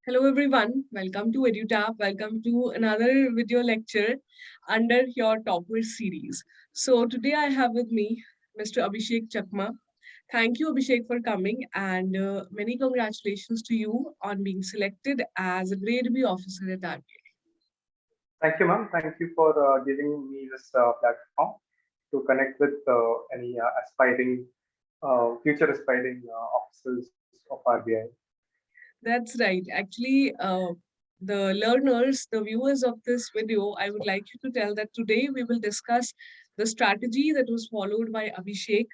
Hello everyone, welcome to EduTap. Welcome to another video lecture under your Toppers series. So today I have with me Mr. Abhishek Chakma. Thank you Abhishek for coming and many congratulations to you on being selected as a Grade B officer at RBI. Thank you, ma'am. Thank you for giving me this platform to connect with any future aspiring officers of RBI. That's right. Actually, the learners, the viewers of this video, I would like you to tell that today we will discuss the strategy that was followed by Abhishek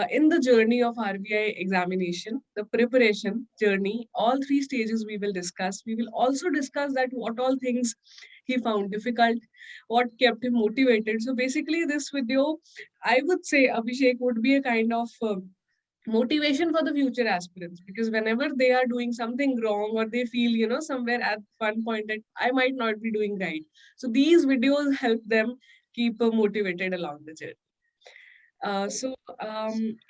in the journey of RBI examination, the preparation journey, all three stages we will discuss. We will also discuss that what all things he found difficult, what kept him motivated. So basically, this video, I would say, Abhishek, would be a kind of motivation for the future aspirants, because whenever they are doing something wrong or they feel somewhere at one point that I might not be doing right, so these videos help them keep motivated along the journey.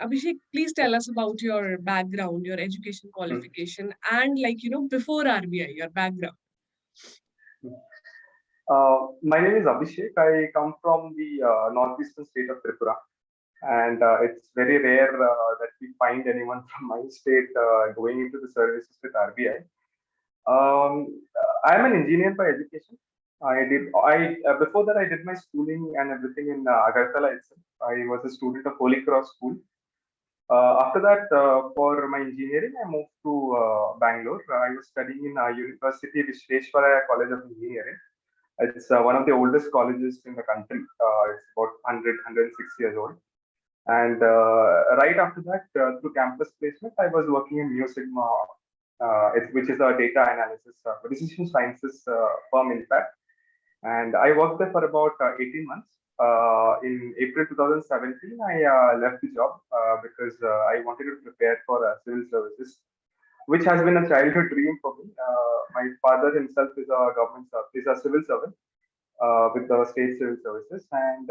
Abhishek, please tell us about your background, your education Hmm. qualification, and before RBI, your background. My name is Abhishek. I come from the northeastern state of Tripura, and it's very rare that we find anyone from my state going into the services with RBI. I'm an engineer by education. I before that I did my schooling and everything in Agartala itself. I was a student of Holy Cross School. After that, for my engineering, I moved to Bangalore. I was studying in University Visvesvaraya College of Engineering. It's one of the oldest colleges in the country. It's about 106 years old. And right after that, through campus placement, I was working in Mu Sigma, which is a data analysis, decision sciences firm, in fact. And I worked there for about 18 months. In April 2017, I left the job because I wanted to prepare for civil services, which has been a childhood dream for me. My father himself is a is a civil servant with the state civil services, and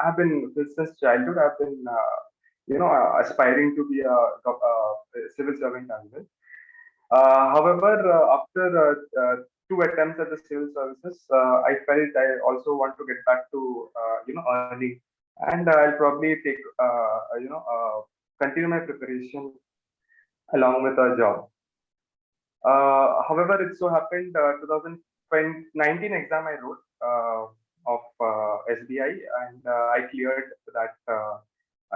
I've been since childhood. I've been aspiring to be a civil servant as well. However, after two attempts at the civil services, I felt I also want to get back to earning, and I'll probably take continue my preparation along with a job. However, it so happened 2019 exam I wrote of SBI, and I cleared that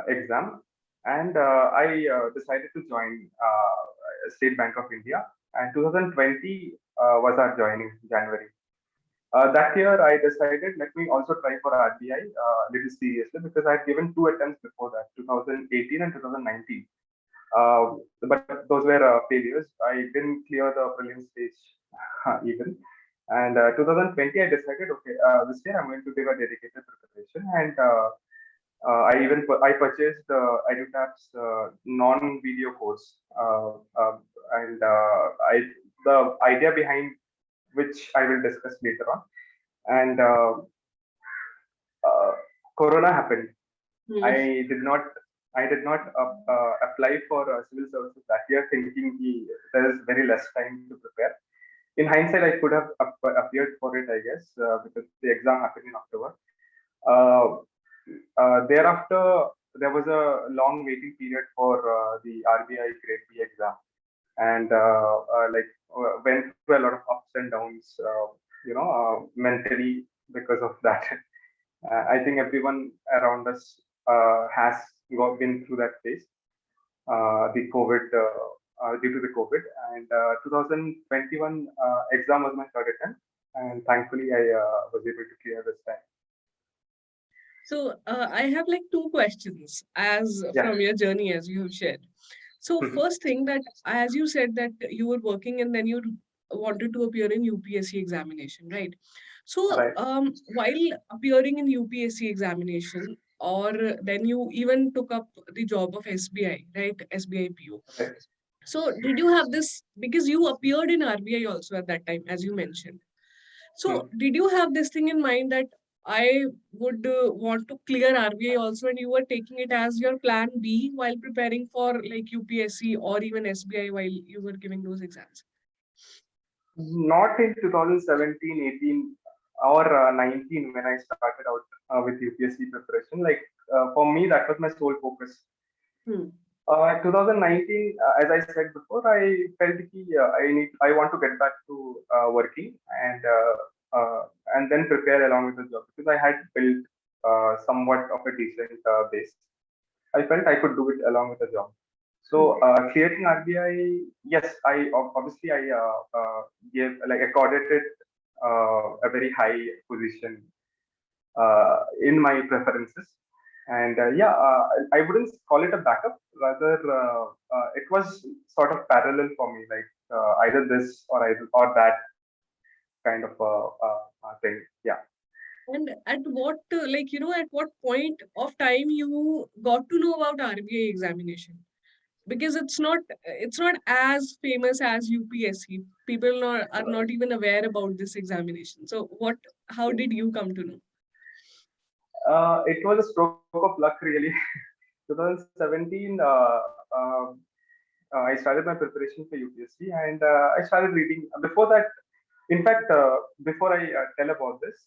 exam, and I decided to join State Bank of India. And 2020 was our joining, January. That year, I decided let me also try for RBI little seriously, because I had given two attempts before that, 2018 and 2019. But those were failures. I didn't clear the prelims stage even. And 2020, I decided, okay, this year I'm going to give a dedicated preparation, and I purchased EduTap's non-video course, and I the idea behind which I will discuss later on. And uh, Corona happened. Hmm. I did not apply for civil services that year, thinking there is very less time to prepare. In hindsight, I could have appeared for it, I guess, because the exam happened in October. Uh, Thereafter, there was a long waiting period for the RBI Grade B exam, and went through a lot of ups and downs, mentally because of that. I think everyone around us has been through that phase, the COVID, due to the COVID. And 2021 exam was my third attempt, and thankfully I was able to clear this time. So I have like two questions as Yeah. from your journey as you have shared. So Mhm. first thing, that as you said that you were working and then you wanted to appear in UPSC examination, right? So Right. while appearing in UPSC examination, or then you even took up the job of SBI, right? SBI PO. Right. So did you have this, because you appeared in RBI also at that time, as you mentioned. Hmm. So, did you have this thing in mind that I would want to clear RBI also, and you were taking it as your plan B while preparing for like UPSC or even SBI while you were giving those exams? Not in 2017, 18, or 19 when I started out with UPSC preparation. Like for me, that was my sole focus. Hmm. 2019, as I said before, I felt I want to get back to working and then prepare along with the job because I had built somewhat of a decent base. I felt I could do it along with the job. Hmm. So clearing RBI, yes, obviously I gave like accorded it a very high position in my preferences. And yeah, I wouldn't call it a backup. Rather, it was sort of parallel for me, like either this or that kind of thing. Yeah. And at what, at what point of time you got to know about RBI examination? Because it's not as famous as UPSC. People are not even aware about this examination. So how did you come to know? It was a stroke of luck, really. 2017, I started my preparation for UPSC and I started reading. Before that, in fact, before I tell about this,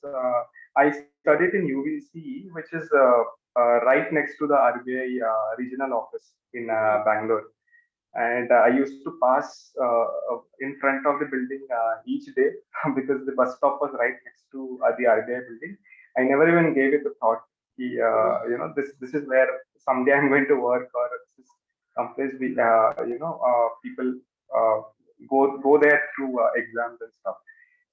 I studied in UVCE, which is right next to the RBI regional office in Hmm. Bangalore. And I used to pass in front of the building each day because the bus stop was right next to the RBI building. I never even gave it a thought. Oh. This is where someday I'm going to work, or this is someplace people uh, go there through exams and stuff.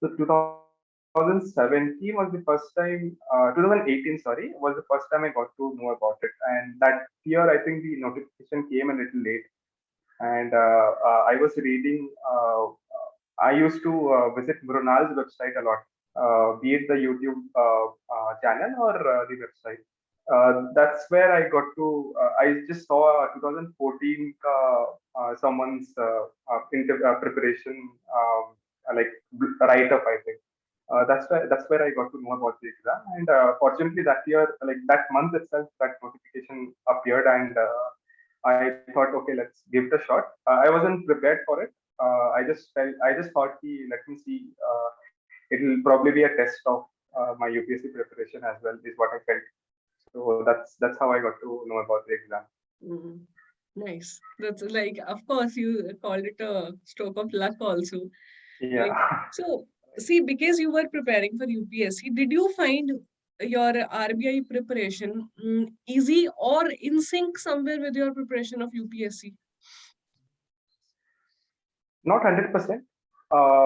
So 2017 was the first time, 2018, sorry, was the first time I got to know about it. And that year, I think the notification came a little late. And I was reading, I used to visit Mrunal's website a lot, be it the YouTube channel or the website. That's where I got to. I just saw 2014 someone's preparation like write up. I think that's where I got to know about the exam. And fortunately, that year, like that month itself, that notification appeared, and I thought, okay, let's give it a shot. I wasn't prepared for it. I just thought, let me see. It'll probably be a test of my UPSC preparation as well, is what I felt. So that's how I got to know about the exam. Mm. Nice. That's like, of course, you called it a stroke of luck also. Like, Yeah. so see, because you were preparing for UPSC, did you find your RBI preparation easy or in sync somewhere with your preparation of UPSC? Not 100%,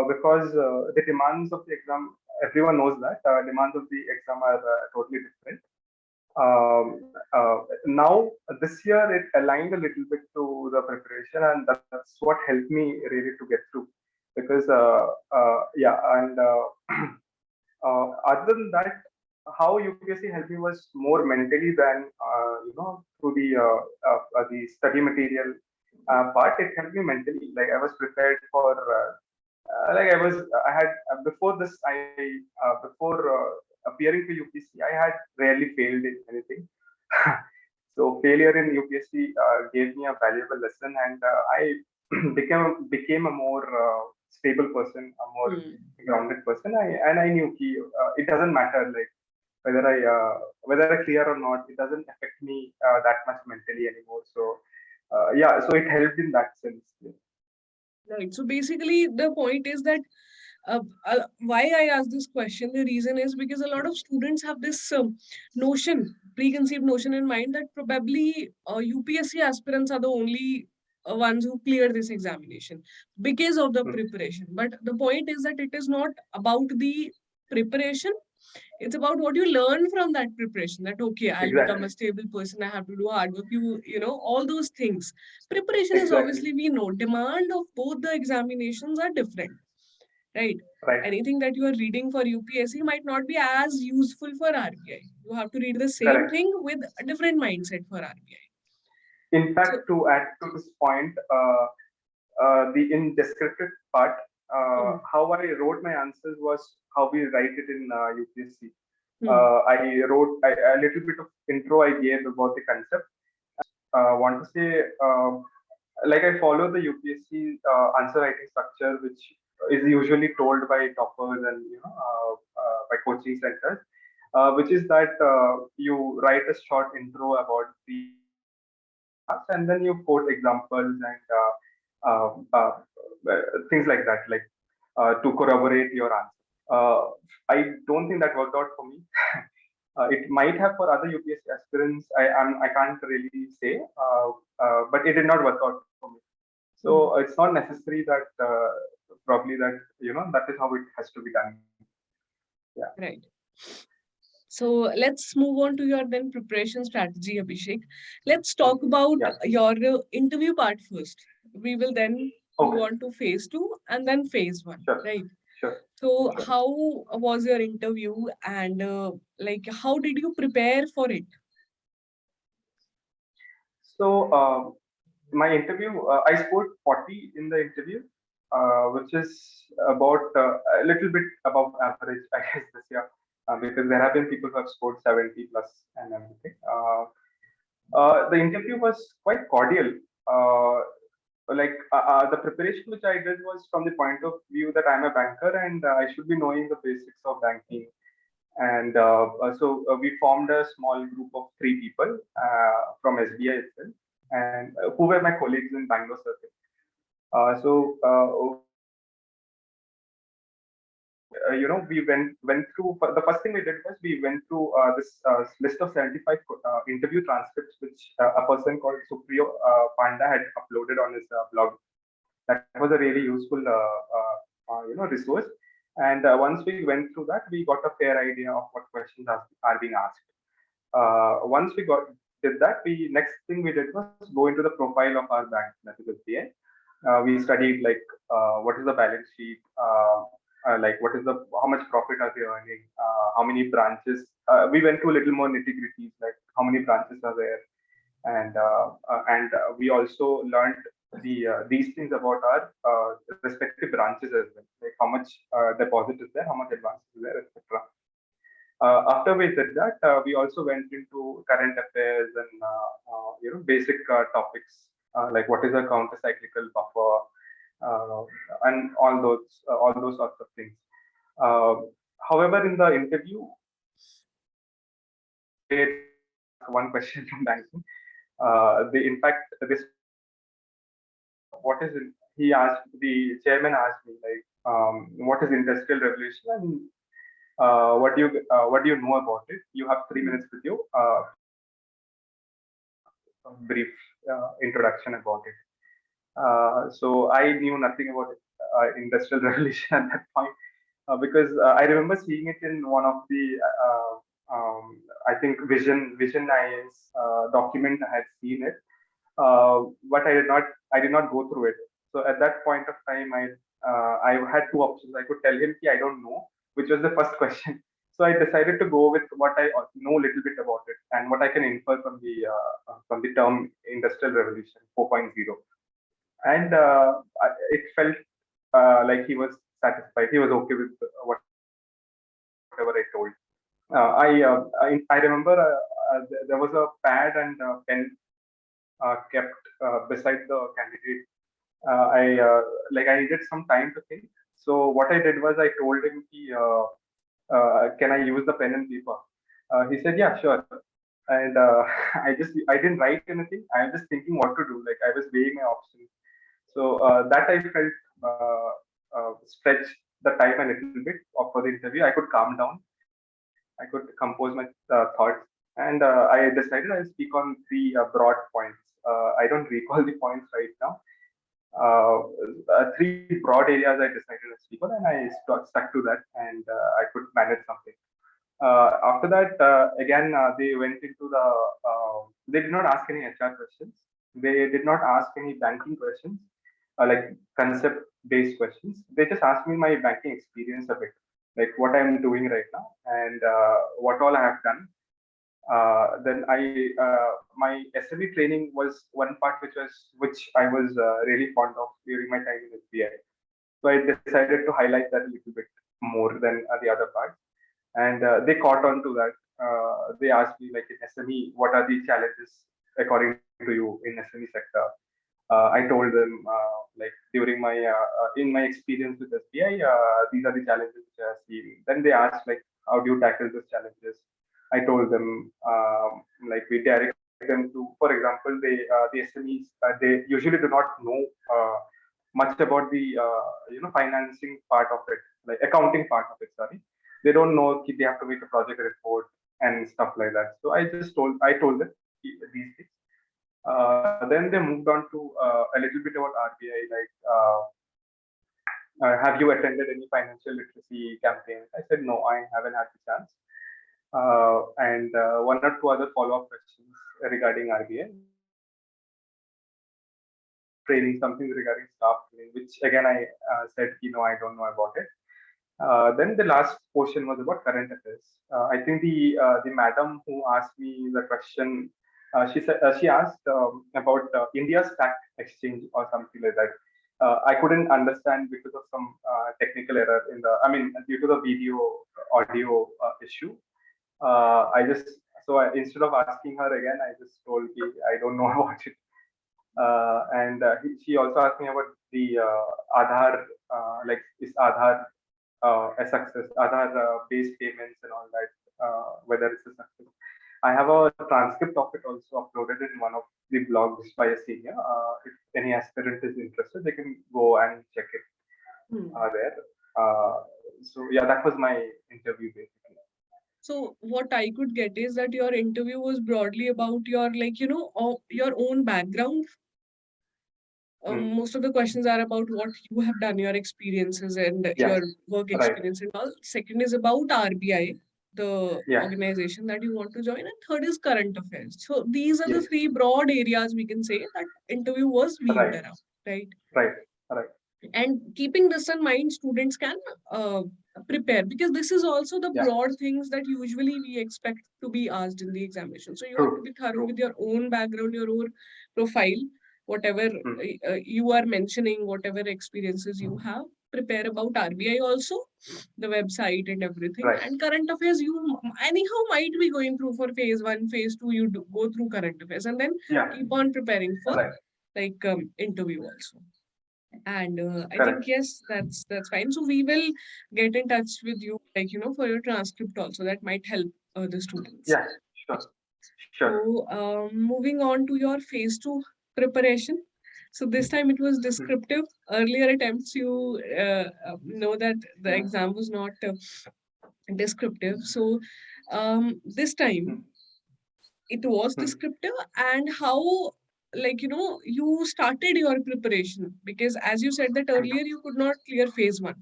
because the demands of the exam, everyone knows that demands of the exam are totally different. Now, this year it aligned a little bit to the preparation, and that's what helped me really to get through. Because yeah, and other than that, how UPSC helped me was more mentally than through the study material part. It helped me mentally. Like I was prepared for. Like I had before this. Before appearing for UPSC, I had rarely failed in anything. So failure in UPSC gave me a valuable lesson, and I became a more stable person, a more Hmm. grounded person. I knew it doesn't matter like whether I clear or not. It doesn't affect me that much mentally anymore. So yeah, so it helped in that sense. Right. So basically, the point is that why I ask this question, the reason is because a lot of students have this preconceived notion in mind that probably UPSC aspirants are the only ones who clear this examination because of the Mm. preparation. But the point is that it is not about the preparation. It's about what you learn from that preparation. That okay, I'll become a Exactly. stable person. I have to do hard work. All those things. Preparation is Exactly. obviously, we know, demand of both the examinations are different, right? Right. Anything that you are reading for UPSC might not be as useful for RBI. You have to read the same Correct. thing with a different mindset for RBI. In So, fact, to add to this point, the in descriptive part, hmm, how I wrote my answers was how we write it in UPSC. hmm, I wrote a little bit of intro I gave about the concept. Want to say, like I follow the UPSC answer writing structure, which is usually told by toppers and by coaching centers, which is that you write a short intro about the class and then you quote examples and things like that, like to corroborate your answer. I don't think that worked out for me. It might have for other UPSC aspirants. I can't really say, but it did not work out for me. So it's not necessary that probably that that is how it has to be done. Yeah. Right. So let's move on to your then preparation strategy, Abhishek. Let's talk about Yeah. your interview part first. We will then move Okay. on to phase 2 and then phase 1, Sure. right? Sure. So Sure. how was your interview and like how did you prepare for it? So my interview, I scored 40 in the interview, which is about a little bit above average, I guess, this year, because there have been people who have scored 70 plus and everything. The interview was quite cordial. The preparation which I did was from the point of view that I'm a banker and I should be knowing the basics of banking. And so we formed a small group of 3 people from SBI itself, and who were my colleagues in Bangalore circuit. We went through. The first thing we did was we went through this list of 75 interview transcripts, which a person called Supriyo Panda had uploaded on his blog. That was a really useful resource. And once we went through that, we got a fair idea of what questions are being asked. Once we did that, we next thing we did was go into the profile of our bank, that is SBI. We studied like what is the balance sheet, like what is the how much profit are they earning, how many branches. We went to a little more nitty gritties, like how many branches are there, and we also learned these things about our respective branches as well, like how much deposit is there, how much advance is there, etc. After we did that, we also went into current affairs and basic topics like what is a counter-cyclical buffer and all those sorts of things. However, in the interview, one question from banking. In fact, this what is it? The chairman asked me like, what is industrial revolution and what do you know about it? You have 3 minutes with you. Brief introduction about it. So I knew nothing about industrial revolution at that point because I remember seeing it in one of the I think Vision IAS document. I had seen it, but I did not go through it. So at that point of time, I had 2 options. I could tell him I don't know, which was the first question. So I decided to go with what I know a little bit about it and what I can infer from the term Industrial Revolution 4.0. And it felt like he was satisfied. He was okay with whatever I told. I remember there was a pad and a pen kept beside the candidate. I needed some time to think. So what I did was I told him, "Can I use the pen and paper?" He said, "Yeah, sure." And I didn't write anything. I was just thinking what to do. Like I was weighing my options. So that I felt stretched the time a little bit for the interview. I could calm down. I could compose my thoughts, and I decided I'll speak on 3 broad points. I don't recall the points right now. 3 broad areas I decided to speak on, and I stuck to that, and I could manage something. After that, again, they went into they did not ask any HR questions. They did not ask any banking questions, like concept-based questions. They just asked me my banking experience a bit, like what I'm doing right now and what all I have done. Then my SME training was one part which I was really fond of during my time in SBI. So I decided to highlight that a little bit more than the other parts, and they caught on to that. They asked me like in SME, what are the challenges according to you in SME sector? I told them like during my in my experience with SBI, these are the challenges which I have seen. Then they asked like, how do you tackle these challenges? I told them, like we direct them to, for example, the SMEs, they usually do not know much about the financing part of it, like accounting part of it. Sorry, they don't know they have to make a project report and stuff like that. So I told them these things. Then they moved on to a little bit about RBI, like have you attended any financial literacy campaigns? I said no, I haven't had the chance. And one or two other follow-up questions regarding RBI training, something regarding staff training, which again I said, I don't know about it. Then the last portion was about current affairs. I think the madam who asked me the question, she asked about India's tax exchange or something like that. I couldn't understand because of some technical error due to the video audio issue. I just instead of asking her again, I just told her I don't know about it. And she also asked me about the Aadhaar, like is Aadhaar a success, Aadhaar based payments and all that, whether it's a success. I have a transcript of it also uploaded in one of the blogs by a senior. If any aspirant is interested, they can go and check it there. So yeah, that was my interview basically. So what I could get is that your interview was broadly about your your own background. Most of the questions are about what you have done, your experiences and your work experience and all. Second is about RBI, the organization that you want to join, and third is current affairs. So these are the three broad areas we can say that interview was weaved around, right? Right. And keeping this in mind, students can prepare, because this is also the broad things that usually we expect to be asked in the examination. So you have to be thorough with your own background, your own profile, whatever you are mentioning, whatever experiences you have. Prepare about RBI also, the website and everything. And current affairs, you anyhow might be going through for phase 1, phase 2, you go through current affairs and then keep on preparing for interview also. And I think yes, that's fine. So we will get in touch with you, for your transcript also. That might help the students. Yeah, sure. So moving on to your phase 2 preparation. So this time it was descriptive. Earlier attempts, you know that the exam was not descriptive. So this time it was descriptive. And how, you started your preparation, because as you said that earlier you could not clear phase 1.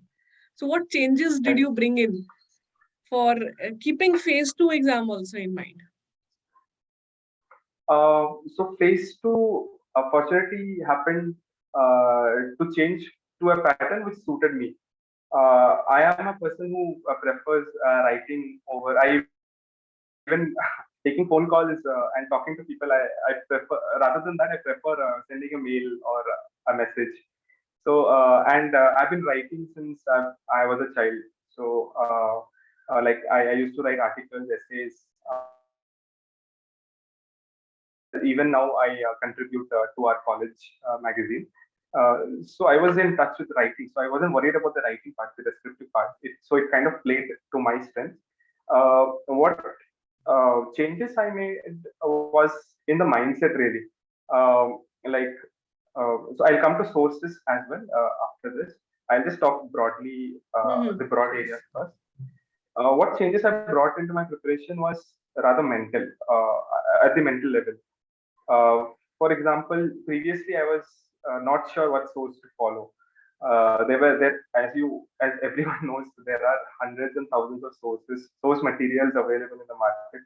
So what changes did you bring in for keeping phase 2 exam also in mind? So phase 2 opportunity happened to change to a pattern which suited me. I am a person who prefers writing over. I even taking phone calls and talking to people. I prefer, rather than that, I prefer sending a mail or a message. So and I've been writing since I was a child. So like I used to write articles, essays. Even now, I contribute to our college magazine. So I was in touch with writing. So I wasn't worried about the writing part, the descriptive part. So it kind of played to my strength. What changes I made was in the mindset, really. So I'll come to sources as well after this. I'll just talk broadly the broad areas first. What changes I brought into my preparation was rather mental, at the mental level. For example, previously I was not sure what source to follow. There were there, as everyone knows, there are hundreds and thousands of source materials available in the market.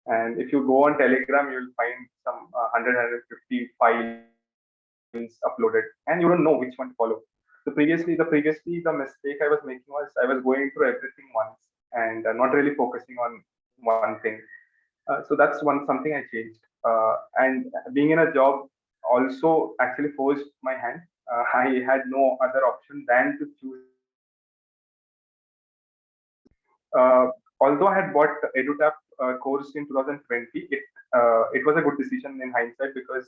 And if you go on Telegram, you'll find some 150 files uploaded, and you don't know which one to follow. So previously, the mistake I was making was I was going through everything once and not really focusing on one thing. So that's something I changed. And being in a job also actually forced my hand. I had no other option than to choose. Although I had bought EduTap course in 2020, it was a good decision in hindsight, because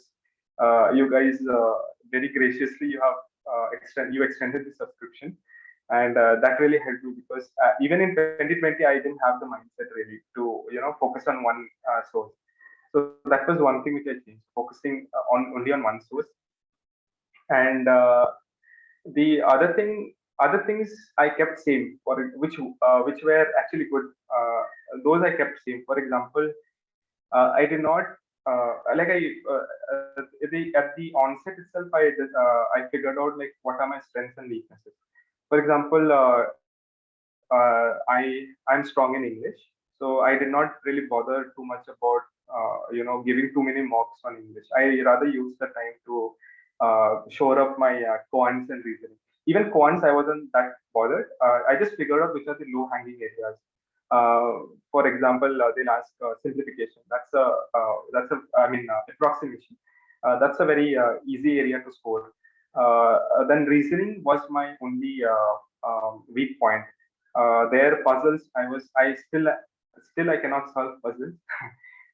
you guys very graciously you have you extended the subscription, and that really helped me because even in 2020 I didn't have the mindset really to focus on one source. So that was one thing which I changed, focusing on only on one source. And the other things I kept same, for which were actually good. Those I kept same. For example, I did not like I at the onset itself. I figured out like what are my strengths and weaknesses. For example, I'm strong in English, so I did not really bother too much about giving too many mocks on English. I rather use the time to shore up my quants and reasoning. Even quants, I wasn't that bothered. I just figured out which are the low hanging areas. For example, they'll ask simplification. Approximation. That's a very easy area to score. Then reasoning was my only weak point. Their puzzles, I cannot solve puzzles.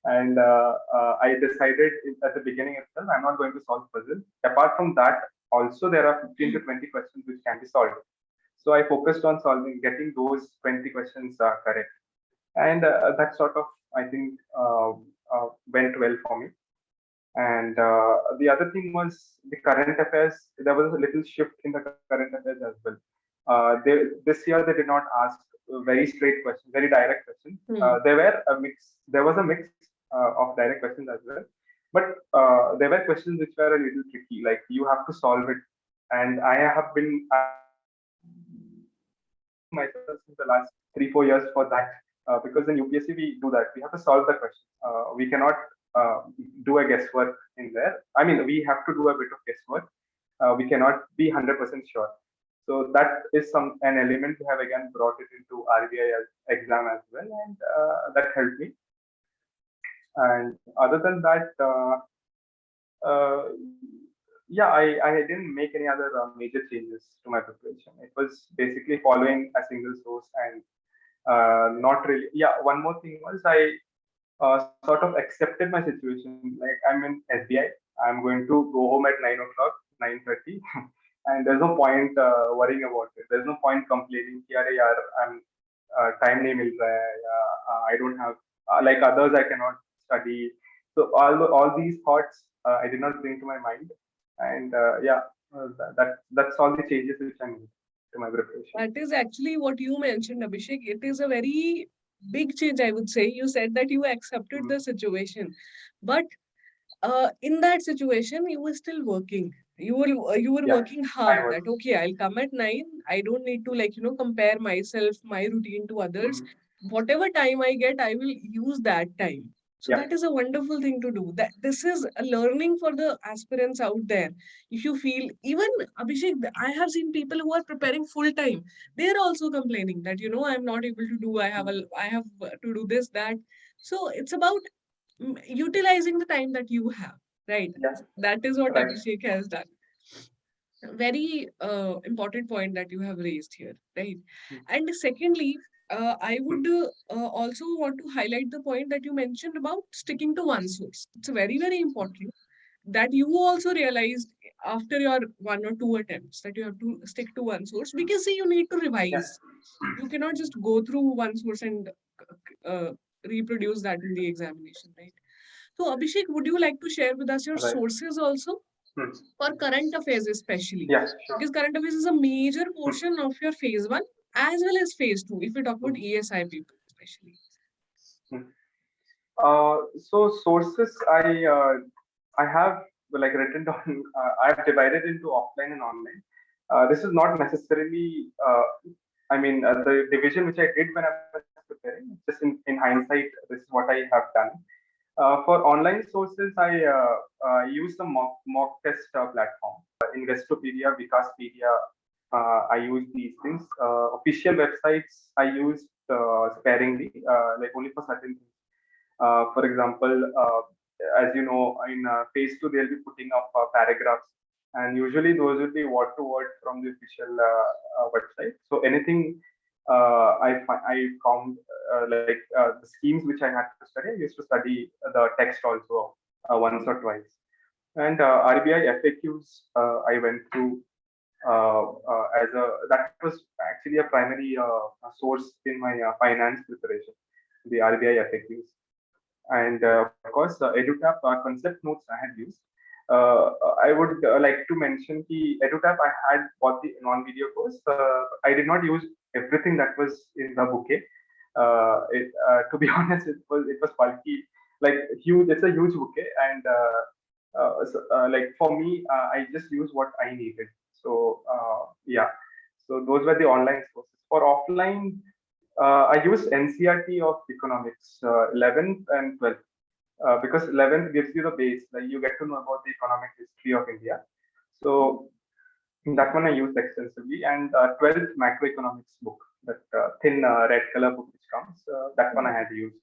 And I decided at the beginning itself, I'm not going to solve puzzles. Apart from that, also there are 15 to 20 questions which can be solved. So I focused on getting those 20 questions correct, and that sort of, I think, went well for me. And the other thing was the current affairs. There was a little shift in the current affairs as well. This year they did not ask very straight questions, very direct questions. There were a mix. There was a mix of direct questions as well, but there were questions which were a little tricky. Like you have to solve it, and myself in the last 3-4 years for that. Because in UPSC we do that. We have to solve the question. We cannot do a guesswork in there. I mean, we have to do a bit of guesswork. We cannot be 100% sure. So that is an element we have again brought it into RBI exam as well, and that helped me. And other than that, uh, yeah, I didn't make any other major changes to my preparation. It was basically following a single source and not really. Yeah, one more thing was I sort of accepted my situation. Like I'm in SBI, I'm going to go home at 9 o'clock, 9:30, and there's no point worrying about it. There's no point complaining. Yaar, I'm time nahi mil raha hai, I don't have like others. I cannot study. So all these thoughts I did not bring to my mind, and yeah, that's all the changes which I made to my preparation. That is actually what you mentioned, Abhishek. It is a very big change, I would say. You said that you accepted the situation, but in that situation, you were still working. You were Yeah, working I hard. was. That okay, I'll come at 9. I don't need to compare myself, my routine to others. Mhm. Whatever time I get, I will use that time. So Yeah, that is a wonderful thing to do. That this is a learning for the aspirants out there. If you feel even Abhishek, I have seen people who are preparing full time. They are also complaining that I'm not able to do. I have to do this that. So it's about utilizing the time that you have, right? yeah, That is what right. Abhishek has done. Very important point that you have raised here, right? And secondly, I would also want to highlight the point that you mentioned about sticking to one source. It's very, very important that you also realized after your one or two attempts that you have to stick to one source, because see, you need to Yeah, revise. You cannot just go through one source and uh, reproduce that in the examination, right? So, Abhishek, would you like to share with us your right. sources also Hmm. for current affairs, especially? Yeah, sure. Because current affairs is a major portion of your phase one as well as phase two, if we talk about Hmm. ESI people, especially. Hmm. So sources I have like written down. I have divided into offline and online. This is not necessarily. The division which I did when I was preparing. Just in hindsight, this is what I have done. For online sources, I use the mock test platform. Investopedia, Vikaspedia. I use these things. Official websites I use sparingly, like only for certain things. For example, as you know, in phase two, they'll be putting up paragraphs, and usually those will be word to word from the official website. So anything I found the schemes which I had to study, I used to study the text also once or twice. And RBI FAQs I went through. as a that was actually a primary source in my finance preparation, the RBI FAQs. And of course, EduTap concept notes I had used. I would like to mention the EduTap I had bought the non-video course. I did not use everything that was in the bouquet. To be honest, it was bulky, like huge. It's a huge bouquet, and like for me, I just used what I needed. So yeah, so those were the online sources. For offline, I used NCRT of economics, 11th and 12th, because 11th gives you the base, like you get to know about the economic history of India. So that one I used extensively, and 12th macroeconomics book, that thin red color book which comes, that one I had used.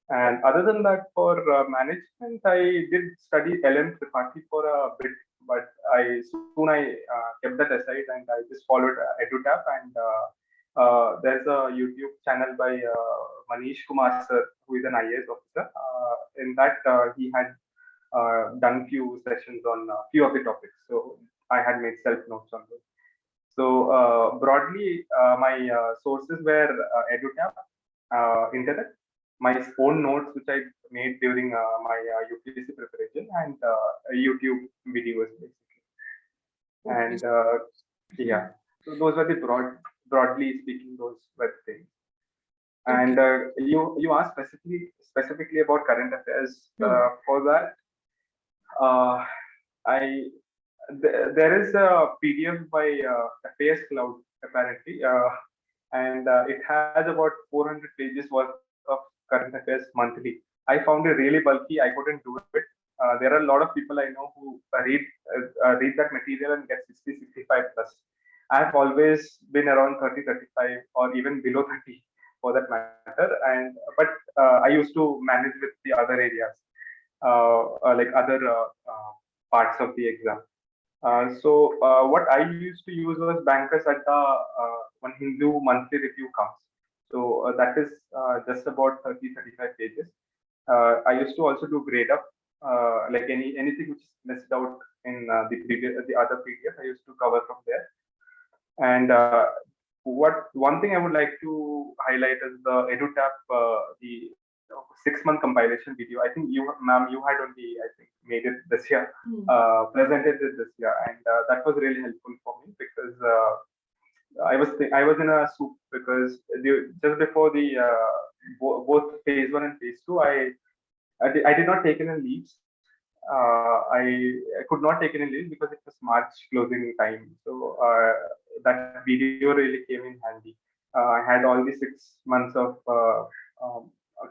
And other than that, for management, I did study LM Tripathi for a bit, but I kept that aside and I just followed EduTap. And there's a YouTube channel by Manish Kumar sir, who is an IAS officer. In that, he had done few sessions on few of the topics, so I had made self notes on those. So broadly, my sources were EduTap, internet, my own notes which I made during my UPSC preparation, and YouTube videos basically. Okay. And yeah, so those were the broadly speaking, those were the things. Okay. And you asked specifically about current affairs. Hmm. For that, uh, I there is a PDF by Affairs Cloud apparently, and it has about 400 pages worth of current affairs monthly. I found it really bulky. I couldn't do it. There are a lot of people I know who read that material and get 60, 65 plus. I've always been around 30, 35, or even below 30 for that matter. And but I used to manage with the other areas, like other parts of the exam. What I used to use was Bankers at the one Hindu monthly review comes. So that is just about 30, 35 pages. I used to also do grade up, like anything which is missed out in the other PDF. I used to cover from there. And what one thing I would like to highlight is the EduTap, the 6-month compilation video. I think you, ma'am, you had only, I think, made it this year, Hmm. presented it this year, and that was really helpful for me because I was in a soup because just before the both phase one and phase two, I did not take any leaves. I could not take any leaves because it was March closing time. So that video really came in handy. I had all the 6 months of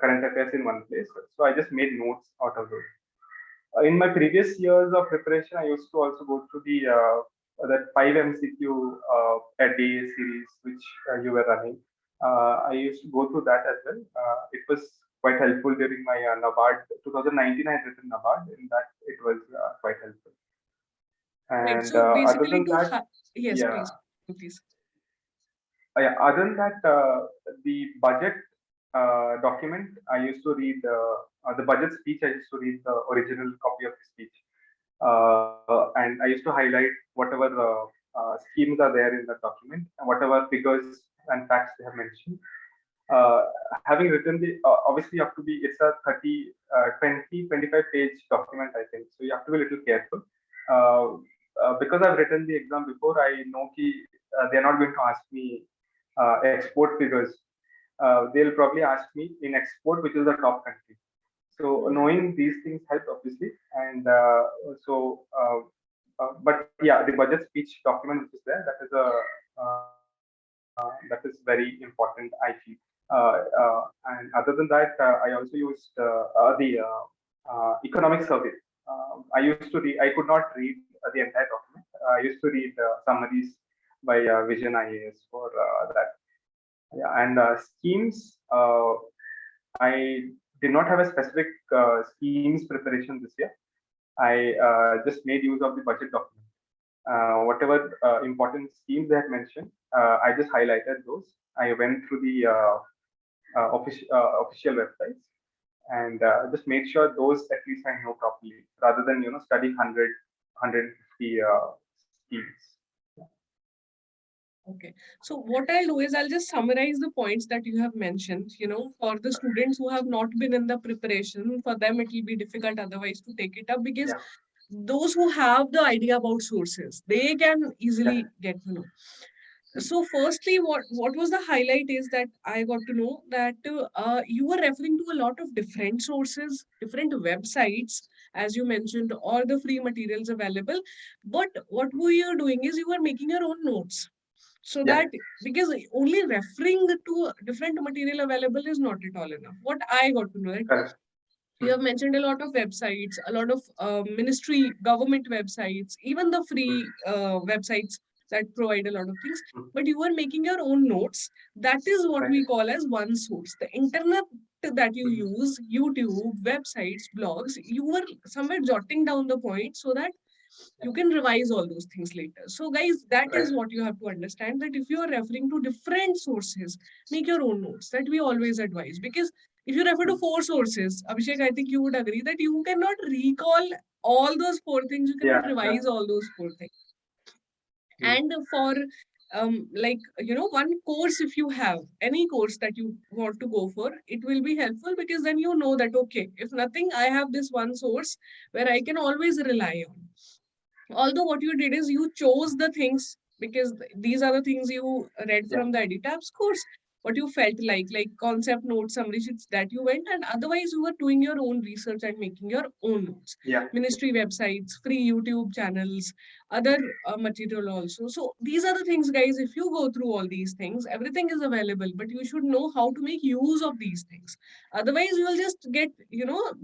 current affairs in one place. So I just made notes out of those. In my previous years of preparation, I used to also go through the that 5 MCQ a day series which you were running. I used to go through that as well. It was quite helpful during my NABARD 2019. I had written NABARD. In that, it was quite helpful. Right. And So other basically, than that, yes, yeah, please, please. yeah. Other than that, the budget document, I used to read the budget speech. I used to read the original copy of the speech, and I used to highlight whatever schemes are there in the document, and whatever figures and facts they have mentioned. Having written the, obviously you have to be, it's a 30, 20, 25 page document, I think. So you have to be a little careful. Because I've written the exam before, I know they're not going to ask me export figures. They'll probably ask me in export, which is the top country. So Hmm. knowing these things help obviously, and but yeah, the budget speech document which is there, that is very important, I feel. And other than that, I also used the economic survey. I used to read. I could not read the entire document. I used to read summaries by Vision IAS for that. Yeah, and schemes. I did not have a specific schemes preparation this year. I just made use of the budget document. Whatever important schemes they had mentioned, I just highlighted those. I went through the official websites and just made sure those at least I know properly, rather than studying 100, 150 schemes. Okay. So what I'll do is I'll just summarize the points that you have mentioned. For the students who have not been in the preparation, for them it will be difficult otherwise to take it up, because Yeah, those who have the idea about sources, they can yeah, easily get to know. So firstly, what was the highlight is that I got to know that you were referring to a lot of different sources, different websites, as you mentioned, or the free materials available. But what we are doing is you are making your own notes, so yeah, that, because only referring to different material available is not at all enough. What I got to know, that correct. you have mentioned a lot of websites, a lot of ministry, government websites, even the free websites that provide a lot of things. Mm, But you are making your own notes. That is what right. we call as one source. The internet that you Mm, use, YouTube, websites, blogs, you were somewhere jotting down the point so that yeah, you can revise all those things later. So, guys, that right. is what you have to understand, that if you are referring to different sources, make your own notes. That we always advise, because if you refer to Mm, four sources, Abhishek, I think you would agree that you cannot recall all those four things, you cannot yeah, yeah. revise all those four things. Mm, And for like, one course, if you have any course that you want to go for, it will be helpful, because then you know that, okay, if nothing, I have this one source where I can always rely on. Although what you did is you chose the things because these are the things you read yeah, from the editabs course, what you felt like concept notes, summary sheets, that you went, and otherwise you were doing your own research and making your own notes. yeah, Ministry websites, free YouTube channels, other material also. So these are the things, guys. If you go through all these things, everything is available, but you should know how to make use of these things. Otherwise, you will just get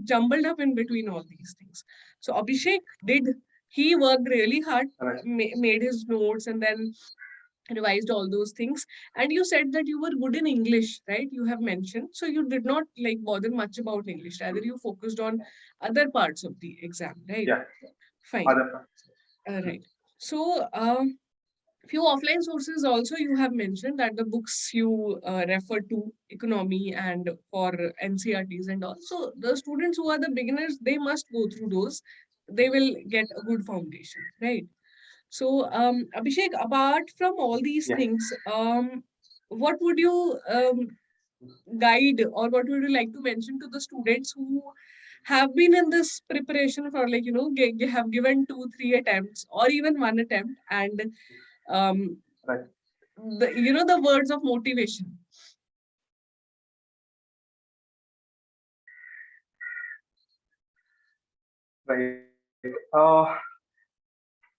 jumbled up in between all these things. So Abhishek did, he worked really hard, right. made his notes, and then revised all those things. And you said that you were good in English, right? You have mentioned. So you did not like bother much about English. Rather, Mm, you focused on other parts of the exam, right? yeah, Fine. other parts. Mm, Right. So, few offline sources also you have mentioned, that the books you refer to, economy and for NCRTs and all. So the students who are the beginners, they must go through those. They will get a good foundation, right? So, Abhishek, apart from all these yeah. things, what would you guide, or what would you like to mention to the students who have been in this preparation for, like, have given 2, 3 attempts or even one attempt, and um, Right. the words of motivation. Right.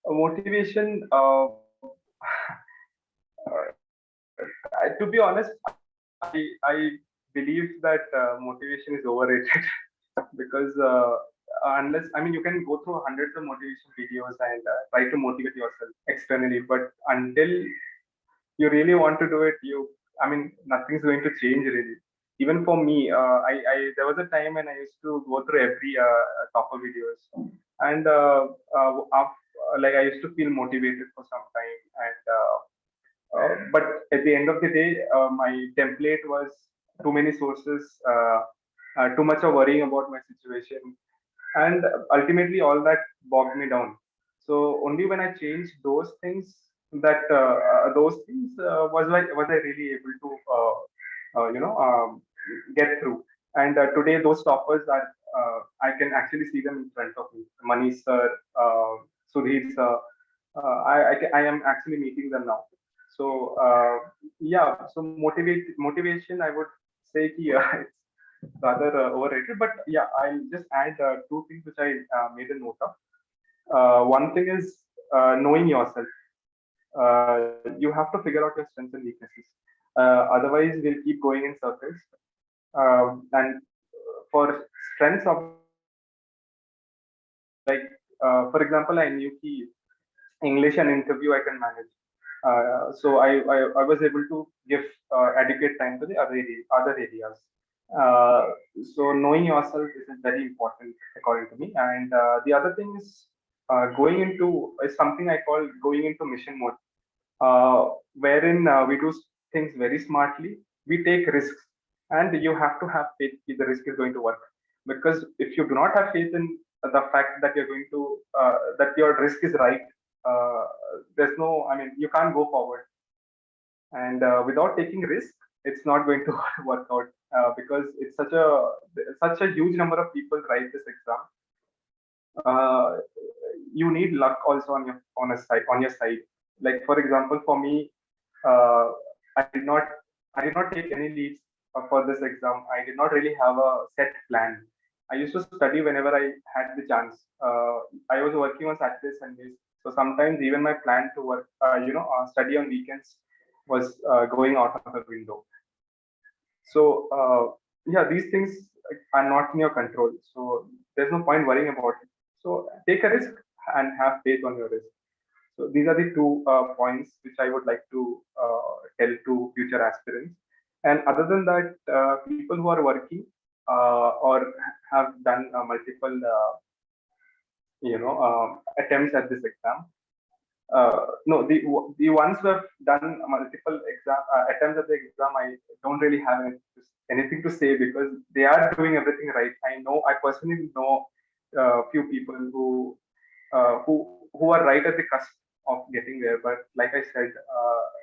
Motivation. To be honest, I believe that motivation is overrated because unless, I mean, you can go through hundreds of motivation videos and try to motivate yourself externally, but until you really want to do it, I mean, nothing's going to change really. Even for me, there was a time when I used to go through every topper videos, and like I used to feel motivated for some time, and but at the end of the day, my template was too many sources, too much of worrying about my situation, and ultimately all that bogged me down. So only when I changed those things, was I really able to get through. And today those toppers are, I can actually see them in front of me. Manish sir, Sudhir sir, I am actually meeting them now. So yeah, so motivation, I would say ki, it's rather overrated. But yeah, I'll just add two things which I made a note of. One thing is knowing yourself. You have to figure out your strengths and weaknesses. Otherwise, we'll keep going in circles. And for strengths of, like, for example, I knew ki English and interview I can manage. So I was able to give adequate time to the other areas. Uh, so knowing yourself is very important according to me. And the other thing is something I call going into mission mode, wherein we do things very smartly. We take risks, and you have to have faith that the risk is going to work. Because if you do not have faith in the fact that you're going to that your risk is right, there's no. I mean, you can't go forward. and without taking risk, it's not going to work out, because it's such a huge number of people write this exam. You need luck also on your side. Like for example, for me, uh, I did not I did not take any leads for this exam. I did not really have a set plan. I used to study whenever I had the chance. I was working on Saturdays, Sundays, so sometimes even my plan to work, study on weekends was going out of the window. So yeah, these things are not in your control. So there's no point worrying about it. So take a risk and have faith on your risk. So these are the two points which I would like to tell to future aspirants. And other than that, people who are working or have done multiple, attempts at this exam. No, the ones who have done multiple attempts at the exam, I don't really have anything to say because they are doing everything right. I personally know a few people who are right at the cusp of getting there. But like I said,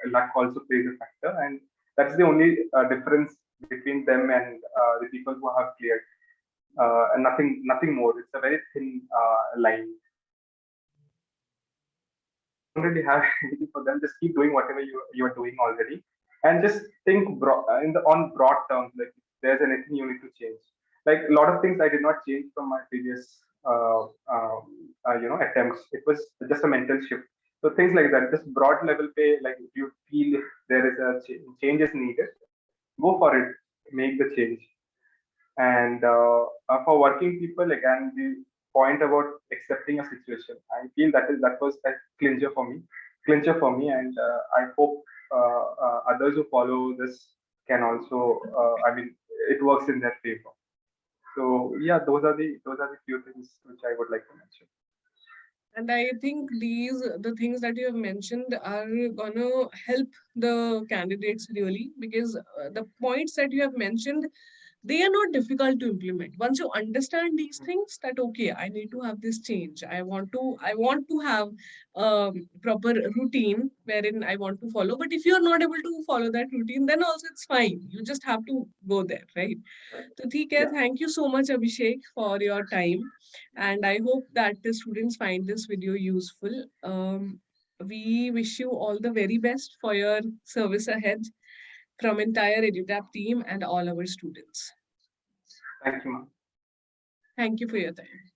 luck also plays a factor, and that's the only difference between them and the people who have cleared. And nothing more. It's a very thin line. Don't really have anything for them. Just keep doing whatever you are doing already, and just think on broad terms. Like if there's anything you need to change. Like a lot of things I did not change from my previous attempts. It was just a mental shift. So things like that, just broad level pay. Like if you feel if there is a change is needed, go for it. Make the change. And for working people, again, the point about accepting a situation, I feel that was a clincher for me, and I hope others who follow this can also. I mean, it works in their favor. So yeah, those are the few things which I would like to mention. And I think the things that you have mentioned are gonna help the candidates really, because the points that you have mentioned, they are not difficult to implement. Once you understand these things, that okay, I need to have this change. I want to have proper routine wherein I want to follow. But if you are not able to follow that routine, then also it's fine. You just have to go there, right? So, ठीक है, Yeah, thank you so much, Abhishek, for your time. And I hope that the students find this video useful. We wish you all the very best for your service ahead from entire EduTap team and all our students. thank you, ma'am. Thank you for your time.